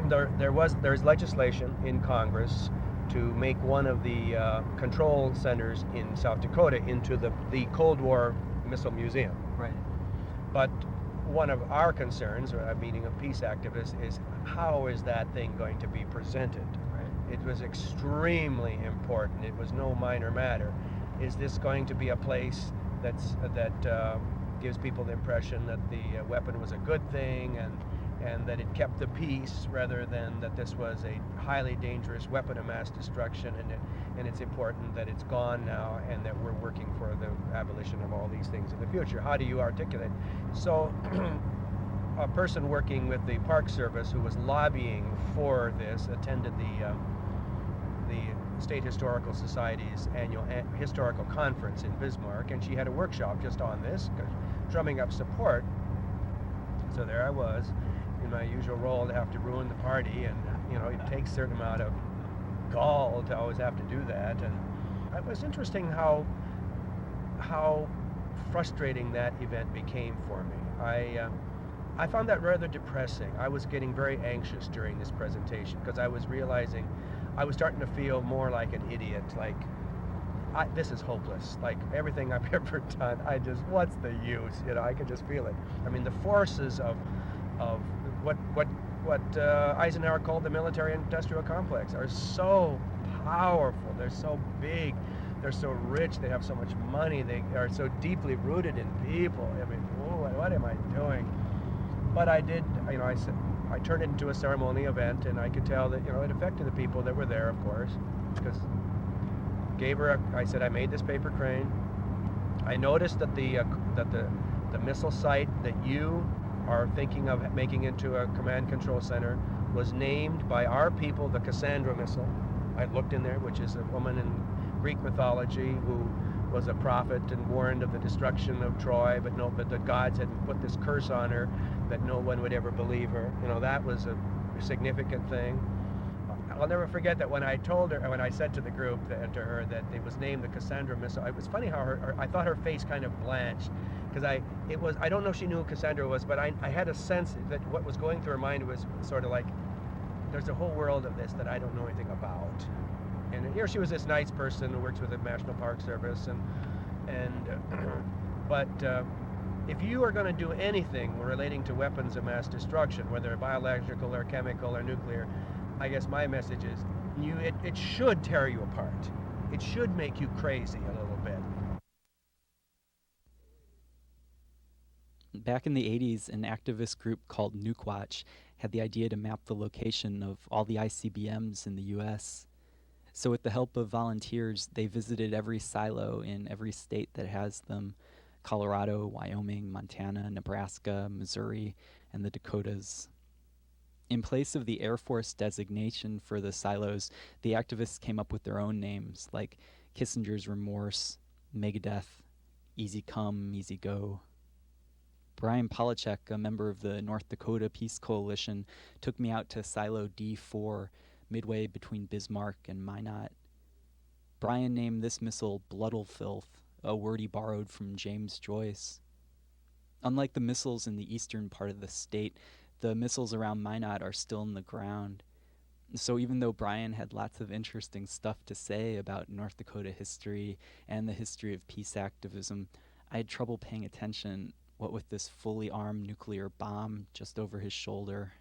there's legislation in Congress to make one of the control centers in South Dakota into the Cold War Missile Museum. Right. But one of our concerns, meaning of peace activists, is how is that thing going to be presented? Right. It was extremely important. It was no minor matter. Is this going to be a place that gives people the impression that the weapon was a good thing and that it kept the peace, rather than that this was a highly dangerous weapon of mass destruction, and it's important that it's gone now and that we're working for the abolition of all these things in the future? How do you articulate? So a person working with the Park Service who was lobbying for this attended the State Historical Society's annual historical conference in Bismarck, and she had a workshop just on this, drumming up support. So there I was, in my usual role to have to ruin the party, and it takes a certain amount of gall to always have to do that. And it was interesting how frustrating that event became for me. I found that rather depressing. I was getting very anxious during this presentation because I was realizing I was starting to feel more like an idiot, like this is hopeless. Like everything I've ever done, what's the use? I could just feel it. I mean, the forces of what Eisenhower called the military-industrial complex are so powerful. They're so big. They're so rich. They have so much money. They are so deeply rooted in people. I mean, what am I doing? But I did. I turned it into a ceremony event, and I could tell that it affected the people that were there, of course, because I said I made this paper crane. I noticed that the missile site that you are thinking of making into a command control center was named by our people the Cassandra missile. I looked in there, which is a woman in Greek mythology who was a prophet and warned of the destruction of Troy, but the gods had put this curse on her that no one would ever believe her. That was a significant thing. I'll never forget that when I said to the group and to her that it was named the Cassandra missile, it was funny how I thought her face kind of blanched, because I don't know if she knew who Cassandra was, but I had a sense that what was going through her mind was sort of like, there's a whole world of this that I don't know anything about. And here she was, this nice person who works with the National Park Service, but if you are going to do anything relating to weapons of mass destruction, whether biological or chemical or nuclear, I guess my message is, it should tear you apart. It should make you crazy a little bit. Back in the 80s, an activist group called Nuke Watch had the idea to map the location of all the ICBMs in the U.S. So with the help of volunteers, they visited every silo in every state that has them: Colorado, Wyoming, Montana, Nebraska, Missouri, and the Dakotas. In place of the Air Force designation for the silos, the activists came up with their own names, like Kissinger's Remorse, Megadeth, Easy Come, Easy Go. Brian Polachek, a member of the North Dakota Peace Coalition, took me out to Silo D4, midway between Bismarck and Minot. Brian named this missile Bloodle-Filth, a word he borrowed from James Joyce. Unlike the missiles in the eastern part of the state, the missiles around Minot are still in the ground. So even though Brian had lots of interesting stuff to say about North Dakota history and the history of peace activism, I had trouble paying attention, what with this fully armed nuclear bomb just over his shoulder.